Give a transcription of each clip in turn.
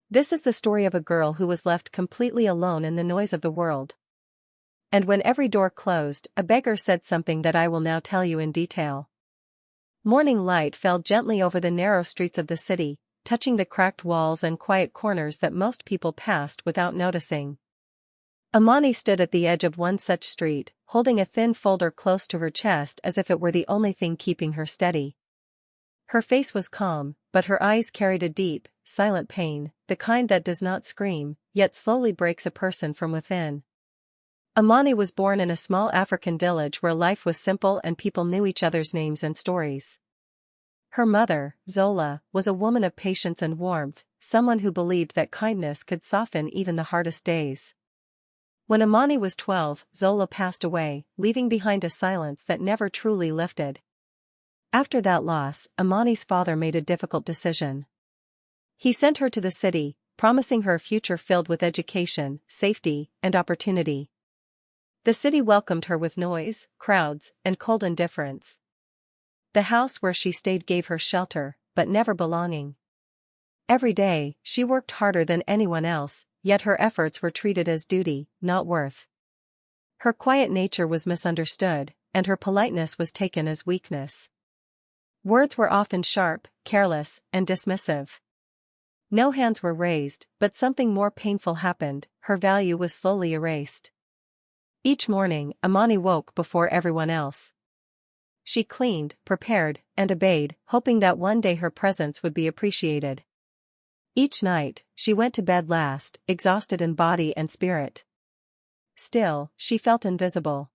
This is the story of a girl who was left completely alone in the noise of the world. And when every door closed, a beggar said something that I will now tell you in detail. Morning light fell gently over the narrow streets of the city, touching the cracked walls and quiet corners that most people passed without noticing. Amani stood at the edge of one such street, holding a thin folder close to her chest as if it were the only thing keeping her steady. Her face was calm, but her eyes carried a deep, silent pain, the kind that does not scream, yet slowly breaks a person from within. Amani was born in a small African village where life was simple and people knew each other's names and stories. Her mother, Zola, was a woman of patience and warmth, someone who believed that kindness could soften even the hardest days. When Amani was 12, Zola passed away, leaving behind a silence that never truly lifted. After that loss, Amani's father made a difficult decision. He sent her to the city, promising her a future filled with education, safety, and opportunity. The city welcomed her with noise, crowds, and cold indifference. The house where she stayed gave her shelter, but never belonging. Every day, she worked harder than anyone else, yet her efforts were treated as duty, not worth. Her quiet nature was misunderstood, and her politeness was taken as weakness. Words were often sharp, careless, and dismissive. No hands were raised, but something more painful happened: her value was slowly erased. Each morning, Amani woke before everyone else. She cleaned, prepared, and obeyed, hoping that one day her presence would be appreciated. Each night, she went to bed last, exhausted in body and spirit. Still, she felt invisible.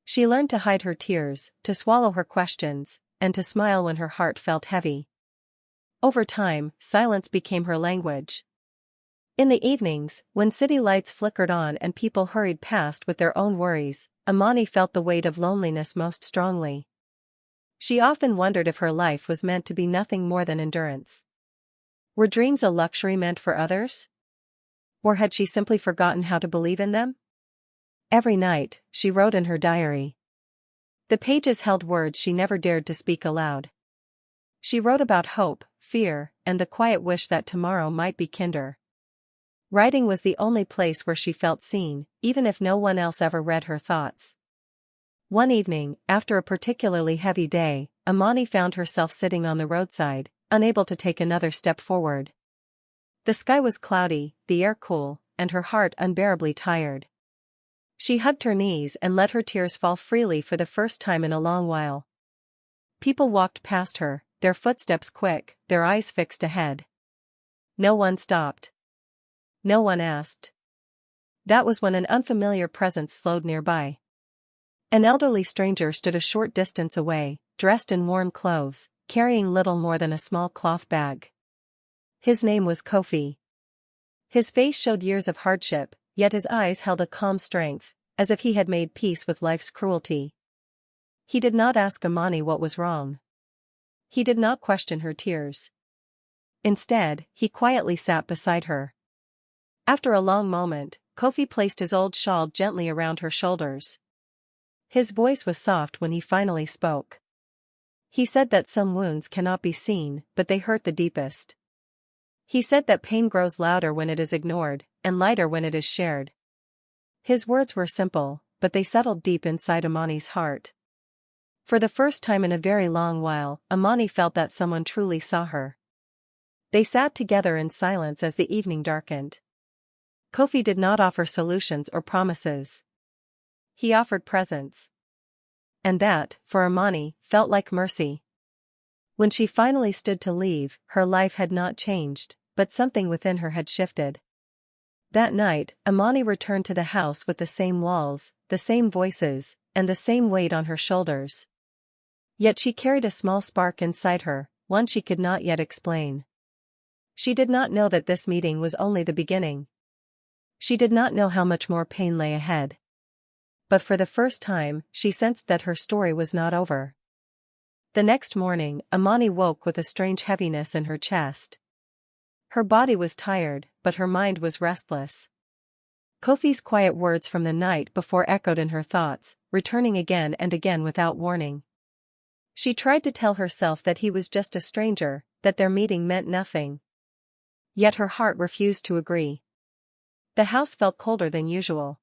She learned to hide her tears, to swallow her questions, and to smile when her heart felt heavy. Over time, silence became her language. In the evenings, when city lights flickered on and people hurried past with their own worries, Amani felt the weight of loneliness most strongly. She often wondered if her life was meant to be nothing more than endurance. Were dreams a luxury meant for others? Or had she simply forgotten how to believe in them? Every night, she wrote in her diary. The pages held words she never dared to speak aloud. She wrote about hope, fear, and the quiet wish that tomorrow might be kinder. Writing was the only place where she felt seen, even if no one else ever read her thoughts. One evening, after a particularly heavy day, Amani found herself sitting on the roadside, unable to take another step forward. The sky was cloudy, the air cool, and her heart unbearably tired. She hugged her knees and let her tears fall freely for the first time in a long while. People walked past her, their footsteps quick, their eyes fixed ahead. No one stopped. No one asked. That was when an unfamiliar presence slowed nearby. An elderly stranger stood a short distance away, dressed in worn clothes, carrying little more than a small cloth bag. His name was Kofi. His face showed years of hardship, yet his eyes held a calm strength, as if he had made peace with life's cruelty. He did not ask Amani what was wrong. He did not question her tears. Instead, he quietly sat beside her. After a long moment, Kofi placed his old shawl gently around her shoulders. His voice was soft when he finally spoke. He said that some wounds cannot be seen, but they hurt the deepest. He said that pain grows louder when it is ignored, and lighter when it is shared. His words were simple, but they settled deep inside Amani's heart. For the first time in a very long while, Amani felt that someone truly saw her. They sat together in silence as the evening darkened. Kofi did not offer solutions or promises. He offered presence. And that, for Amani, felt like mercy. When she finally stood to leave, her life had not changed, but something within her had shifted. That night, Amani returned to the house with the same walls, the same voices, and the same weight on her shoulders. Yet she carried a small spark inside her, one she could not yet explain. She did not know that this meeting was only the beginning. She did not know how much more pain lay ahead. But for the first time, she sensed that her story was not over. The next morning, Amani woke with a strange heaviness in her chest. Her body was tired, but her mind was restless. Kofi's quiet words from the night before echoed in her thoughts, returning again and again without warning. She tried to tell herself that he was just a stranger, that their meeting meant nothing. Yet her heart refused to agree. The house felt colder than usual.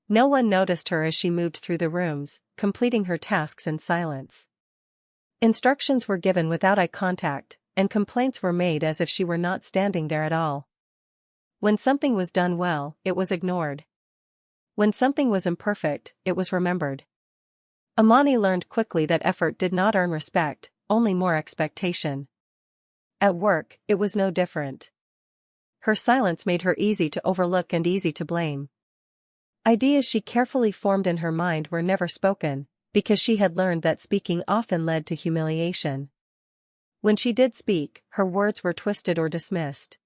No one noticed her as she moved through the rooms, completing her tasks in silence. Instructions were given without eye contact, and complaints were made as if she were not standing there at all. When something was done well, it was ignored. When something was imperfect, it was remembered. Amani learned quickly that effort did not earn respect, only more expectation. At work, it was no different. Her silence made her easy to overlook and easy to blame. Ideas she carefully formed in her mind were never spoken, because she had learned that speaking often led to humiliation. When she did speak, her words were twisted or dismissed.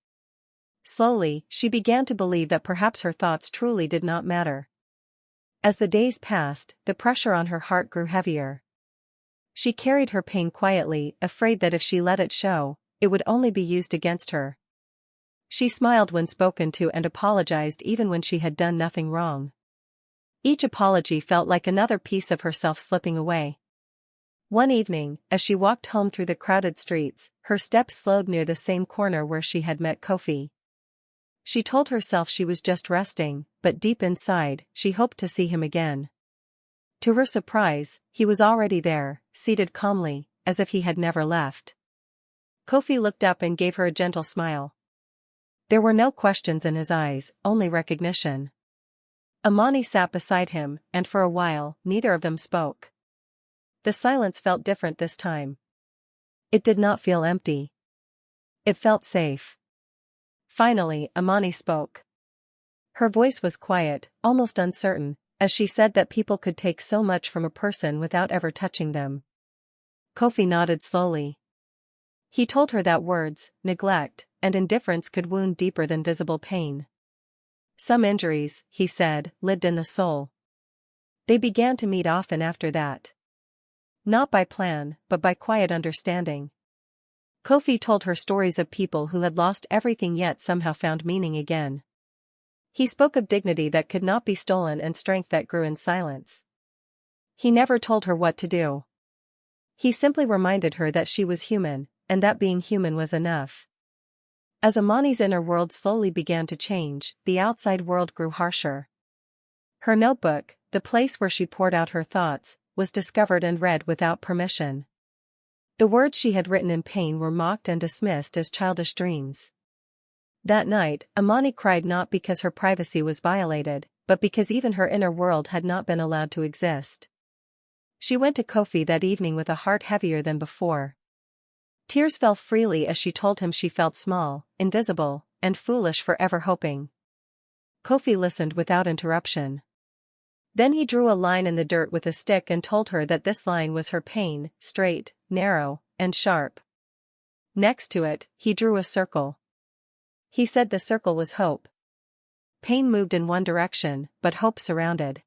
Slowly, she began to believe that perhaps her thoughts truly did not matter. As the days passed, the pressure on her heart grew heavier. She carried her pain quietly, afraid that if she let it show, it would only be used against her. She smiled when spoken to and apologized even when she had done nothing wrong. Each apology felt like another piece of herself slipping away. One evening, as she walked home through the crowded streets, her steps slowed near the same corner where she had met Kofi. She told herself she was just resting, but deep inside, she hoped to see him again. To her surprise, he was already there, seated calmly, as if he had never left. Kofi looked up and gave her a gentle smile. There were no questions in his eyes, only recognition. Amani sat beside him, and for a while, neither of them spoke. The silence felt different this time. It did not feel empty. It felt safe. Finally, Amani spoke. Her voice was quiet, almost uncertain, as she said that people could take so much from a person without ever touching them. Kofi nodded slowly. He told her that words, neglect, and indifference could wound deeper than visible pain. Some injuries, he said, lived in the soul. They began to meet often after that. Not by plan, but by quiet understanding. Kofi told her stories of people who had lost everything yet somehow found meaning again. He spoke of dignity that could not be stolen and strength that grew in silence. He never told her what to do. He simply reminded her that she was human, and that being human was enough. As Amani's inner world slowly began to change, the outside world grew harsher. Her notebook, the place where she poured out her thoughts, was discovered and read without permission. The words she had written in pain were mocked and dismissed as childish dreams. That night, Amani cried not because her privacy was violated, but because even her inner world had not been allowed to exist. She went to Kofi that evening with a heart heavier than before. Tears fell freely as she told him she felt small, invisible, and foolish for ever hoping. Kofi listened without interruption. Then he drew a line in the dirt with a stick and told her that this line was her pain, straight, narrow, and sharp. Next to it, he drew a circle. He said the circle was hope. Pain moved in one direction, but hope surrounded.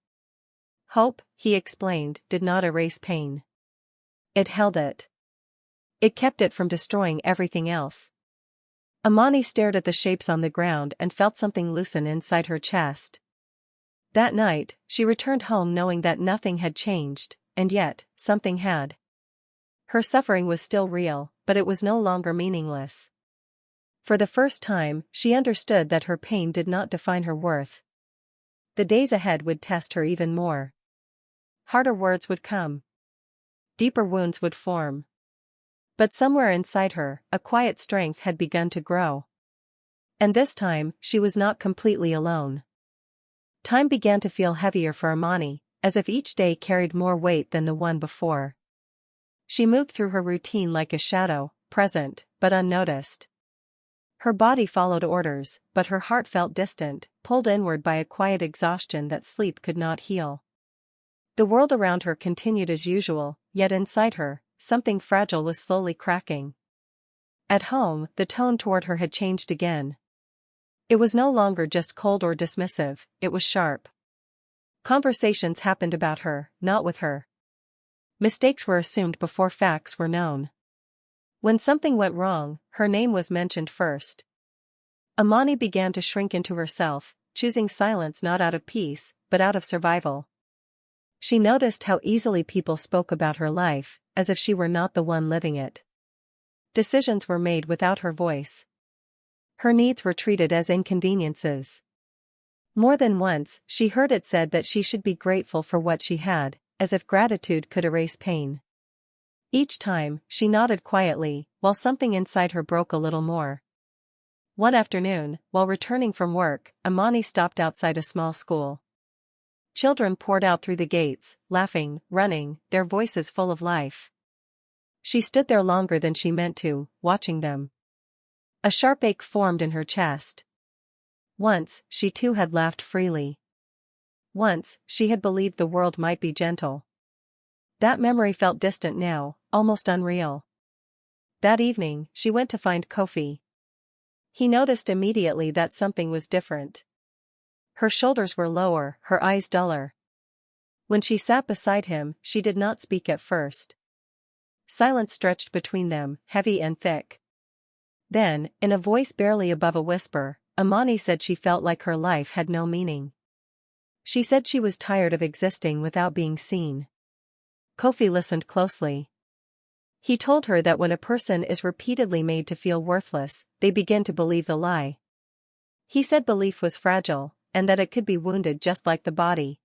Hope, he explained, did not erase pain. It held it. It kept it from destroying everything else. Amani stared at the shapes on the ground and felt something loosen inside her chest. That night, she returned home knowing that nothing had changed, and yet, something had. Her suffering was still real, but it was no longer meaningless. For the first time, she understood that her pain did not define her worth. The days ahead would test her even more. Harder words would come. Deeper wounds would form. But somewhere inside her, a quiet strength had begun to grow. And this time, she was not completely alone. Time began to feel heavier for Amani, as if each day carried more weight than the one before. She moved through her routine like a shadow, present, but unnoticed. Her body followed orders, but her heart felt distant, pulled inward by a quiet exhaustion that sleep could not heal. The world around her continued as usual, yet inside her, something fragile was slowly cracking. At home, the tone toward her had changed again. It was no longer just cold or dismissive, it was sharp. Conversations happened about her, not with her. Mistakes were assumed before facts were known. When something went wrong, her name was mentioned first. Amani began to shrink into herself, choosing silence not out of peace, but out of survival. She noticed how easily people spoke about her life, as if she were not the one living it. Decisions were made without her voice. Her needs were treated as inconveniences. More than once, she heard it said that she should be grateful for what she had, as if gratitude could erase pain. Each time, she nodded quietly, while something inside her broke a little more. One afternoon, while returning from work, Amani stopped outside a small school. Children poured out through the gates, laughing, running, their voices full of life. She stood there longer than she meant to, watching them. A sharp ache formed in her chest. Once, she too had laughed freely. Once, she had believed the world might be gentle. That memory felt distant now, almost unreal. That evening, she went to find Kofi. He noticed immediately that something was different. Her shoulders were lower, her eyes duller. When she sat beside him, she did not speak at first. Silence stretched between them, heavy and thick. Then, in a voice barely above a whisper, Amani said she felt like her life had no meaning. She said she was tired of existing without being seen. Kofi listened closely. He told her that when a person is repeatedly made to feel worthless, they begin to believe the lie. He said belief was fragile, and that it could be wounded just like the body.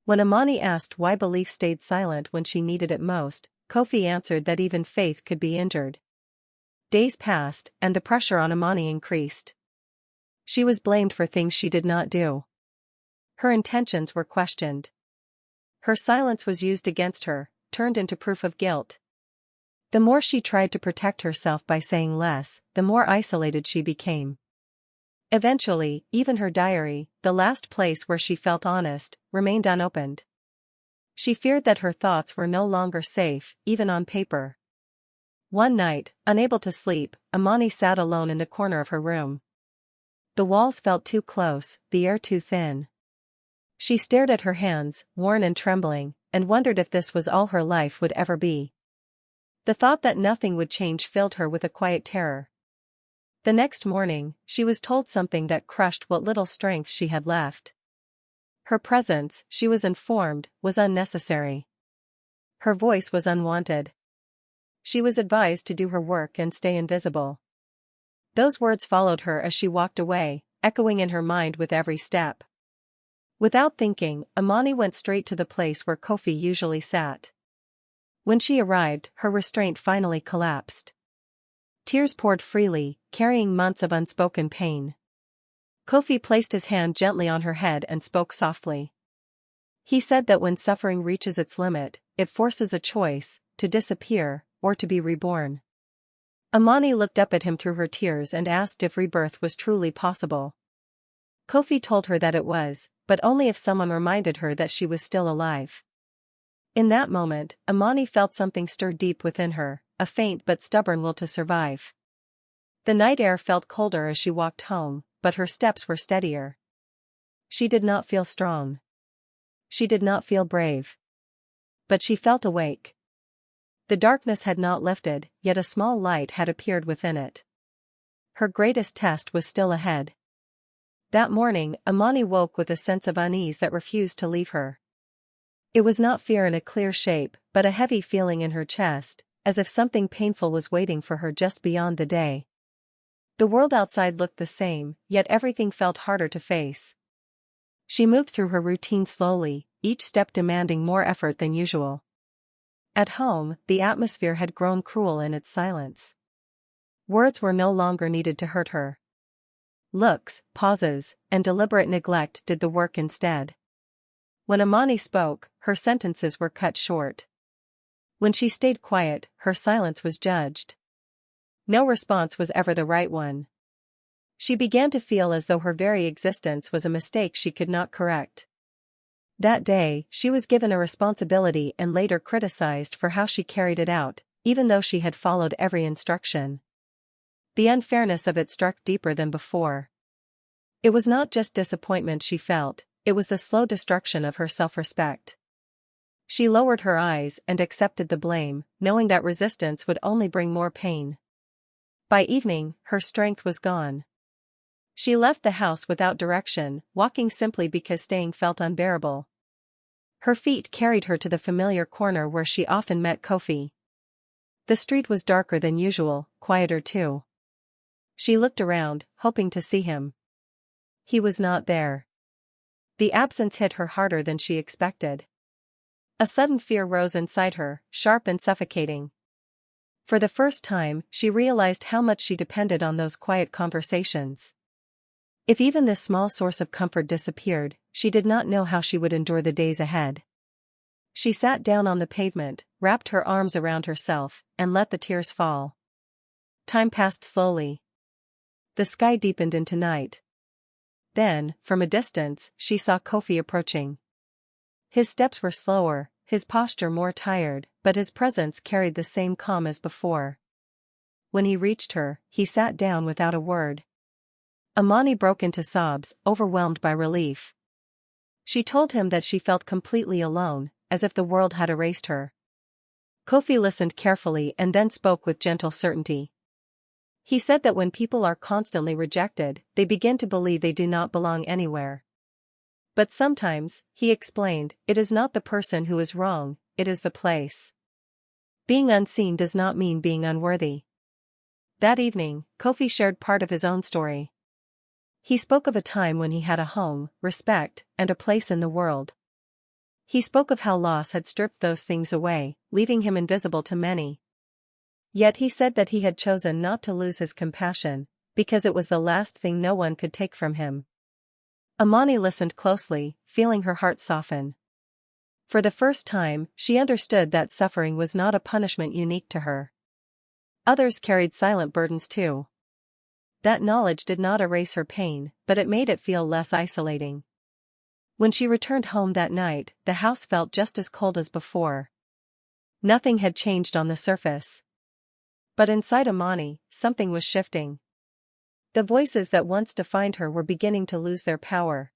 When Amani asked why belief stayed silent when she needed it most, Kofi answered that even faith could be injured. Days passed, and the pressure on Amani increased. She was blamed for things she did not do. Her intentions were questioned. Her silence was used against her, turned into proof of guilt. The more she tried to protect herself by saying less, the more isolated she became. Eventually, even her diary, the last place where she felt honest, remained unopened. She feared that her thoughts were no longer safe, even on paper. One night, unable to sleep, Amani sat alone in the corner of her room. The walls felt too close, the air too thin. She stared at her hands, worn and trembling, and wondered if this was all her life would ever be. The thought that nothing would change filled her with a quiet terror. The next morning, she was told something that crushed what little strength she had left. Her presence, she was informed, was unnecessary. Her voice was unwanted. She was advised to do her work and stay invisible. Those words followed her as she walked away, echoing in her mind with every step. Without thinking, Amani went straight to the place where Kofi usually sat. When she arrived, her restraint finally collapsed. Tears poured freely, carrying months of unspoken pain. Kofi placed his hand gently on her head and spoke softly. He said that when suffering reaches its limit, it forces a choice, to disappear, or to be reborn. Amani looked up at him through her tears and asked if rebirth was truly possible. Kofi told her that it was, but only if someone reminded her that she was still alive. In that moment, Amani felt something stir deep within her, a faint but stubborn will to survive. The night air felt colder as she walked home, but her steps were steadier. She did not feel strong. She did not feel brave. But she felt awake. The darkness had not lifted, yet a small light had appeared within it. Her greatest test was still ahead. That morning, Amani woke with a sense of unease that refused to leave her. It was not fear in a clear shape, but a heavy feeling in her chest, as if something painful was waiting for her just beyond the day. The world outside looked the same, yet everything felt harder to face. She moved through her routine slowly, each step demanding more effort than usual. At home, the atmosphere had grown cruel in its silence. Words were no longer needed to hurt her. Looks, pauses, and deliberate neglect did the work instead. When Amani spoke, her sentences were cut short. When she stayed quiet, her silence was judged. No response was ever the right one. She began to feel as though her very existence was a mistake she could not correct. That day, she was given a responsibility and later criticized for how she carried it out, even though she had followed every instruction. The unfairness of it struck deeper than before. It was not just disappointment she felt, it was the slow destruction of her self-respect. She lowered her eyes and accepted the blame, knowing that resistance would only bring more pain. By evening, her strength was gone. She left the house without direction, walking simply because staying felt unbearable. Her feet carried her to the familiar corner where she often met Kofi. The street was darker than usual, quieter too. She looked around, hoping to see him. He was not there. The absence hit her harder than she expected. A sudden fear rose inside her, sharp and suffocating. For the first time, she realized how much she depended on those quiet conversations. If even this small source of comfort disappeared, she did not know how she would endure the days ahead. She sat down on the pavement, wrapped her arms around herself, and let the tears fall. Time passed slowly. The sky deepened into night. Then, from a distance, she saw Kofi approaching. His steps were slower, his posture more tired, but his presence carried the same calm as before. When he reached her, he sat down without a word. Amani broke into sobs, overwhelmed by relief. She told him that she felt completely alone, as if the world had erased her. Kofi listened carefully and then spoke with gentle certainty. He said that when people are constantly rejected, they begin to believe they do not belong anywhere. But sometimes, he explained, it is not the person who is wrong, it is the place. Being unseen does not mean being unworthy. That evening, Kofi shared part of his own story. He spoke of a time when he had a home, respect, and a place in the world. He spoke of how loss had stripped those things away, leaving him invisible to many. Yet he said that he had chosen not to lose his compassion, because it was the last thing no one could take from him. Amani listened closely, feeling her heart soften. For the first time, she understood that suffering was not a punishment unique to her. Others carried silent burdens too. That knowledge did not erase her pain, but it made it feel less isolating. When she returned home that night, the house felt just as cold as before. Nothing had changed on the surface. But inside Amani, something was shifting. The voices that once defined her were beginning to lose their power.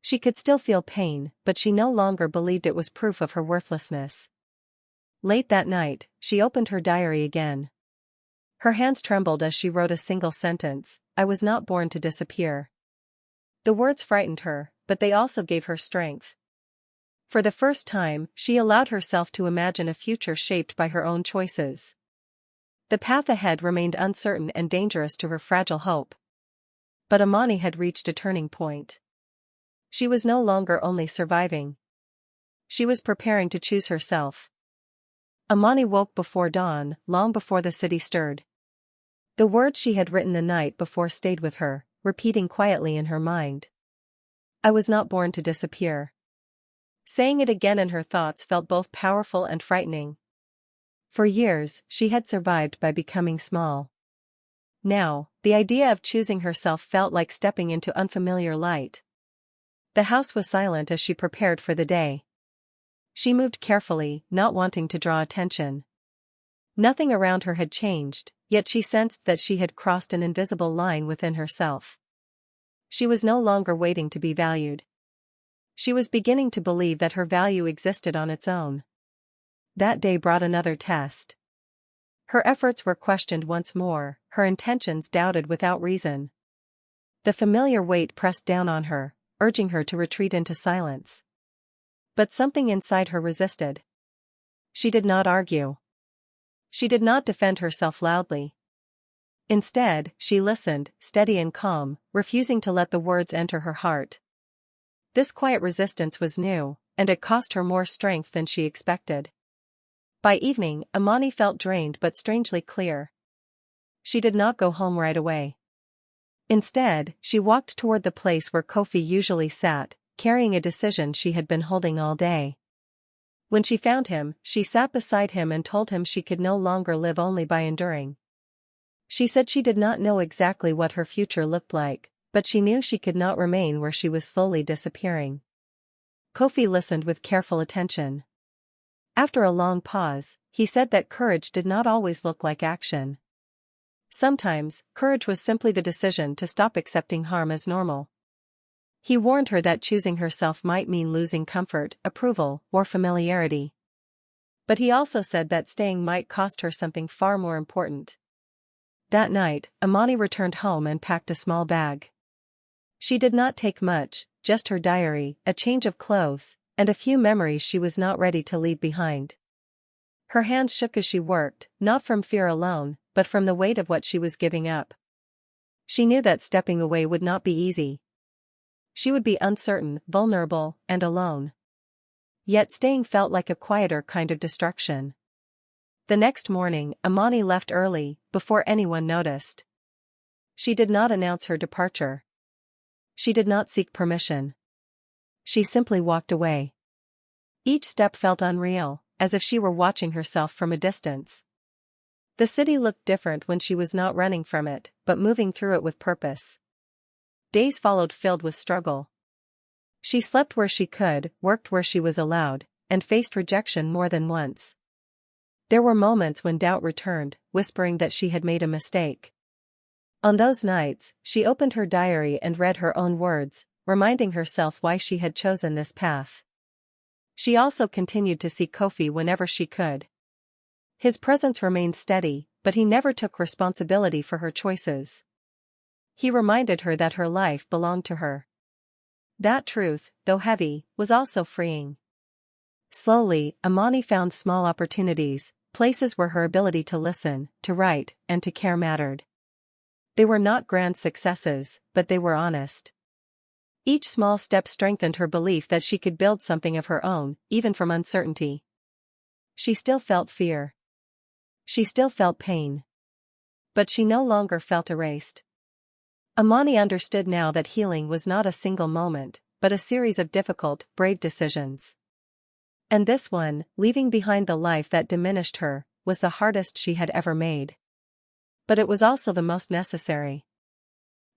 She could still feel pain, but she no longer believed it was proof of her worthlessness. Late that night, she opened her diary again. Her hands trembled as she wrote a single sentence, "I was not born to disappear." The words frightened her, but they also gave her strength. For the first time, she allowed herself to imagine a future shaped by her own choices. The path ahead remained uncertain and dangerous to her fragile hope. But Amani had reached a turning point. She was no longer only surviving. She was preparing to choose herself. Amani woke before dawn, long before the city stirred. The words she had written the night before stayed with her, repeating quietly in her mind. I was not born to disappear. Saying it again in her thoughts felt both powerful and frightening. For years, she had survived by becoming small. Now, the idea of choosing herself felt like stepping into unfamiliar light. The house was silent as she prepared for the day. She moved carefully, not wanting to draw attention. Nothing around her had changed, yet she sensed that she had crossed an invisible line within herself. She was no longer waiting to be valued. She was beginning to believe that her value existed on its own. That day brought another test. Her efforts were questioned once more, her intentions doubted without reason. The familiar weight pressed down on her, urging her to retreat into silence. But something inside her resisted. She did not argue. She did not defend herself loudly. Instead, she listened, steady and calm, refusing to let the words enter her heart. This quiet resistance was new, and it cost her more strength than she expected. By evening, Amani felt drained but strangely clear. She did not go home right away. Instead, she walked toward the place where Kofi usually sat, carrying a decision she had been holding all day. When she found him, she sat beside him and told him she could no longer live only by enduring. She said she did not know exactly what her future looked like, but she knew she could not remain where she was slowly disappearing. Kofi listened with careful attention. After a long pause, he said that courage did not always look like action. Sometimes, courage was simply the decision to stop accepting harm as normal. He warned her that choosing herself might mean losing comfort, approval, or familiarity. But he also said that staying might cost her something far more important. That night, Amani returned home and packed a small bag. She did not take much, just her diary, a change of clothes, and a few memories she was not ready to leave behind. Her hands shook as she worked, not from fear alone, but from the weight of what she was giving up. She knew that stepping away would not be easy. She would be uncertain, vulnerable, and alone. Yet staying felt like a quieter kind of destruction. The next morning, Amani left early, before anyone noticed. She did not announce her departure. She did not seek permission. She simply walked away. Each step felt unreal, as if she were watching herself from a distance. The city looked different when she was not running from it, but moving through it with purpose. Days followed filled with struggle. She slept where she could, worked where she was allowed, and faced rejection more than once. There were moments when doubt returned, whispering that she had made a mistake. On those nights, she opened her diary and read her own words, reminding herself why she had chosen this path. She also continued to see Kofi whenever she could. His presence remained steady, but he never took responsibility for her choices. He reminded her that her life belonged to her. That truth, though heavy, was also freeing. Slowly, Amani found small opportunities, places where her ability to listen, to write, and to care mattered. They were not grand successes, but they were honest. Each small step strengthened her belief that she could build something of her own, even from uncertainty. She still felt fear. She still felt pain. But she no longer felt erased. Amani understood now that healing was not a single moment, but a series of difficult, brave decisions. And this one, leaving behind the life that diminished her, was the hardest she had ever made. But it was also the most necessary.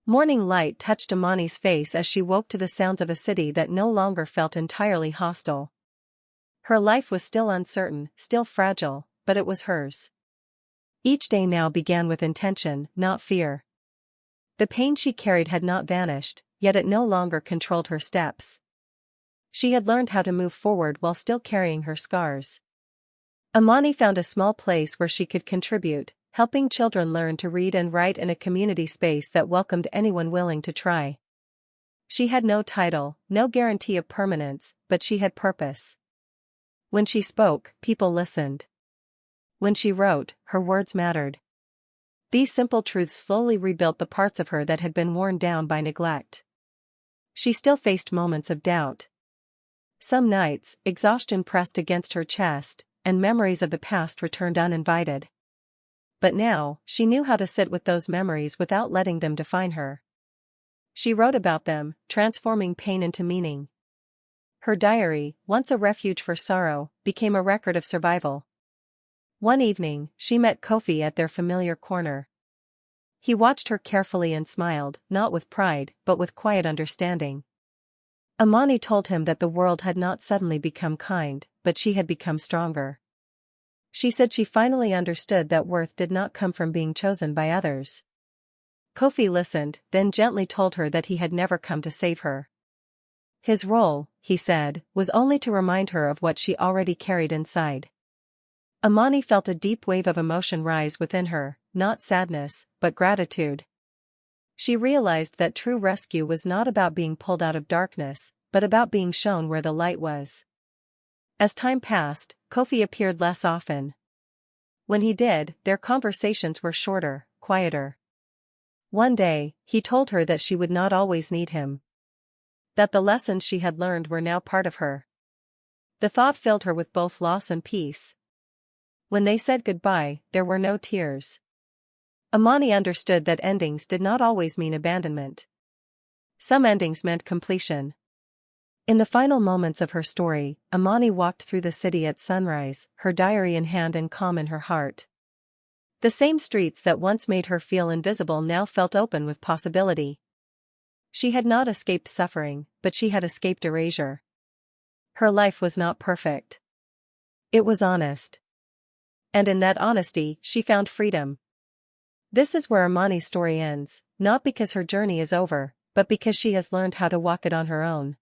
Morning light touched Amani's face as she woke to the sounds of a city that no longer felt entirely hostile. Her life was still uncertain, still fragile, but it was hers. Each day now began with intention, not fear. The pain she carried had not vanished, yet it no longer controlled her steps. She had learned how to move forward while still carrying her scars. Amani found a small place where she could contribute, helping children learn to read and write in a community space that welcomed anyone willing to try. She had no title, no guarantee of permanence, but she had purpose. When she spoke, people listened. When she wrote, her words mattered. These simple truths slowly rebuilt the parts of her that had been worn down by neglect. She still faced moments of doubt. Some nights, exhaustion pressed against her chest, and memories of the past returned uninvited. But now, she knew how to sit with those memories without letting them define her. She wrote about them, transforming pain into meaning. Her diary, once a refuge for sorrow, became a record of survival. One evening, she met Kofi at their familiar corner. He watched her carefully and smiled, not with pride, but with quiet understanding. Amani told him that the world had not suddenly become kind, but she had become stronger. She said she finally understood that worth did not come from being chosen by others. Kofi listened, then gently told her that he had never come to save her. His role, he said, was only to remind her of what she already carried inside. Amani felt a deep wave of emotion rise within her, not sadness, but gratitude. She realized that true rescue was not about being pulled out of darkness, but about being shown where the light was. As time passed, Kofi appeared less often. When he did, their conversations were shorter, quieter. One day, he told her that she would not always need him. That the lessons she had learned were now part of her. The thought filled her with both loss and peace. When they said goodbye, there were no tears. Amani understood that endings did not always mean abandonment. Some endings meant completion. In the final moments of her story, Amani walked through the city at sunrise, her diary in hand and calm in her heart. The same streets that once made her feel invisible now felt open with possibility. She had not escaped suffering, but she had escaped erasure. Her life was not perfect. It was honest. And in that honesty, she found freedom. This is where Amani's story ends, not because her journey is over, but because she has learned how to walk it on her own.